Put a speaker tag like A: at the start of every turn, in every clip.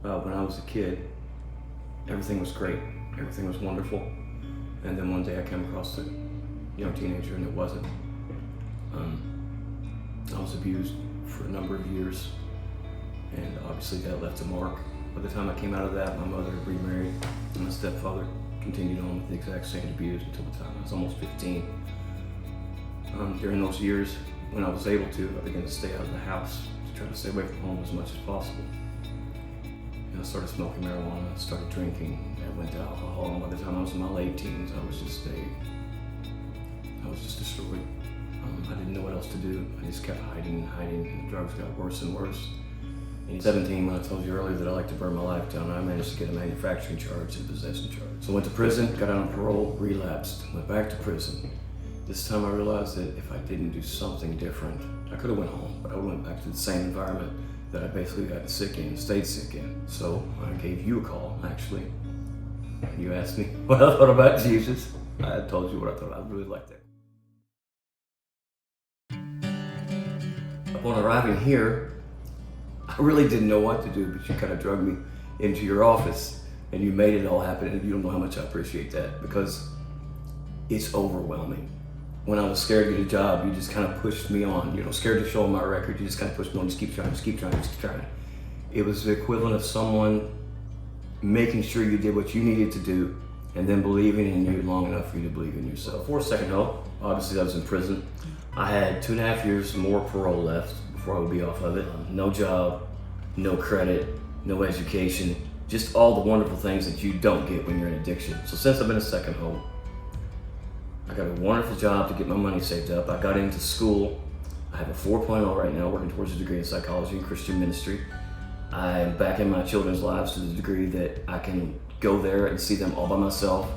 A: when I was a kid, everything was great. Everything was wonderful. And then one day I came across a young teenager and it wasn't. I was abused for a number of years, and obviously that left a mark. By the time I came out of that, my mother had remarried, and my stepfather continued on with the exact same abuse until the time I was almost 15. During those years, when I was able to, I began to stay out of the house to try to stay away from home as much as possible. And I started smoking marijuana, I started drinking, I went to alcohol, and by the time I was in my late teens, I was just destroyed. I didn't know what else to do. I just kept hiding, and the drugs got worse and worse. In 17, when I told you earlier that I like to burn my life down, I managed to get a manufacturing charge and a possession charge. So I went to prison, got out on parole, relapsed, went back to prison. This time I realized that if I didn't do something different, I could have went home, but I went back to the same environment that I basically got sick in and stayed sick in. So I gave you a call, actually. You asked me what I thought about Jesus. I told you what I thought. I really liked that. Upon arriving here, I really didn't know what to do, but you kind of drug me into your office and you made it all happen, and you don't know how much I appreciate that, because it's overwhelming. When I was scared to get a job, you just kind of pushed me on. Scared to show my record, you just kind of pushed me on, just keep trying, just keep trying, just keep trying. It was the equivalent of someone making sure you did what you needed to do and then believing in you long enough for you to believe in yourself. Before Second Hope, obviously I was in prison. I had 2.5 years more parole left before I would be off of it. No job, no credit, no education, just all the wonderful things that you don't get when you're in addiction. So since I've been in Second Hope, I got a wonderful job to get my money saved up. I got into school. I have a 4.0 right now, working towards a degree in psychology and Christian ministry. I'm back in my children's lives to the degree that I can go there and see them all by myself.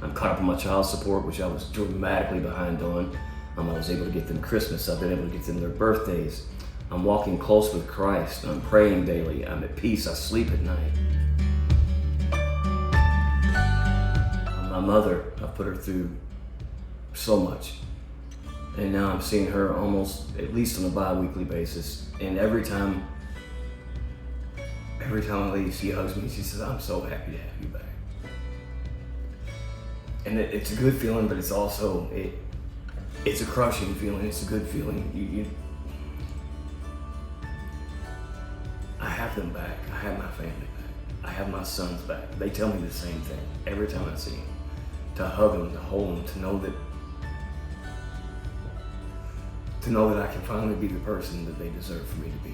A: I'm caught up on my child support, which I was dramatically behind on. I was able to get them Christmas. I've been able to get them their birthdays. I'm walking close with Christ. I'm praying daily. I'm at peace. I sleep at night. My mother, I've put her through so much. And now I'm seeing her almost, at least on a bi-weekly basis. And every time I leave, she hugs me. She says, "I'm so happy to have you back." And it's a good feeling, but it's also, it's a crushing feeling. It's a good feeling. I have them back. I have my family back. I have my sons back. They tell me the same thing every time I see them. To hug them, to hold them, to know that I can finally be the person that they deserve for me to be.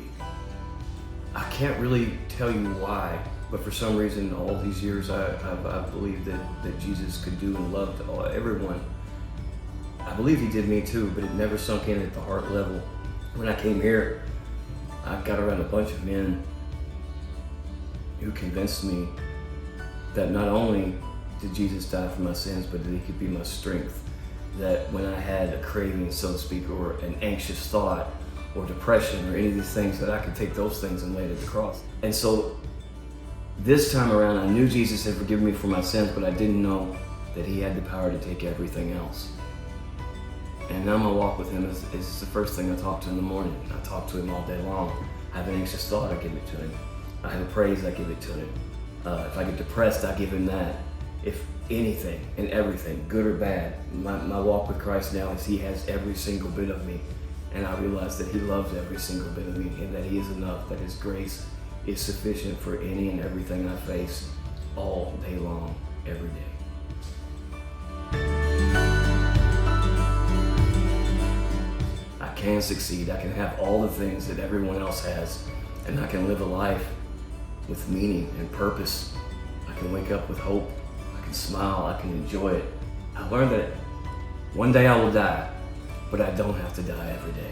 A: I can't really tell you why, but for some reason, all these years, I've believed that Jesus could do and loved everyone. I believe he did me too, but it never sunk in at the heart level. When I came here, I got around a bunch of men who convinced me that not only did Jesus die for my sins, but that he could be my strength. That when I had a craving, so to speak, or an anxious thought, or depression, or any of these things, that I could take those things and lay it at the cross. And so this time around, I knew Jesus had forgiven me for my sins, but I didn't know that he had the power to take everything else. And now my walk with him is the first thing I talk to in the morning. I talk to him all day long. I have an anxious thought, I give it to him. I have a praise, I give it to him. If I get depressed, I give him that. If anything and everything, good or bad, my walk with Christ now is he has every single bit of me. And I realize that he loves every single bit of me, and that he is enough, that his grace is sufficient for any and everything I face all day long, every day. I can succeed. I can have all the things that everyone else has, and I can live a life with meaning and purpose. I can wake up with hope. I can smile. I can enjoy it. I learned that one day I will die, but I don't have to die every day.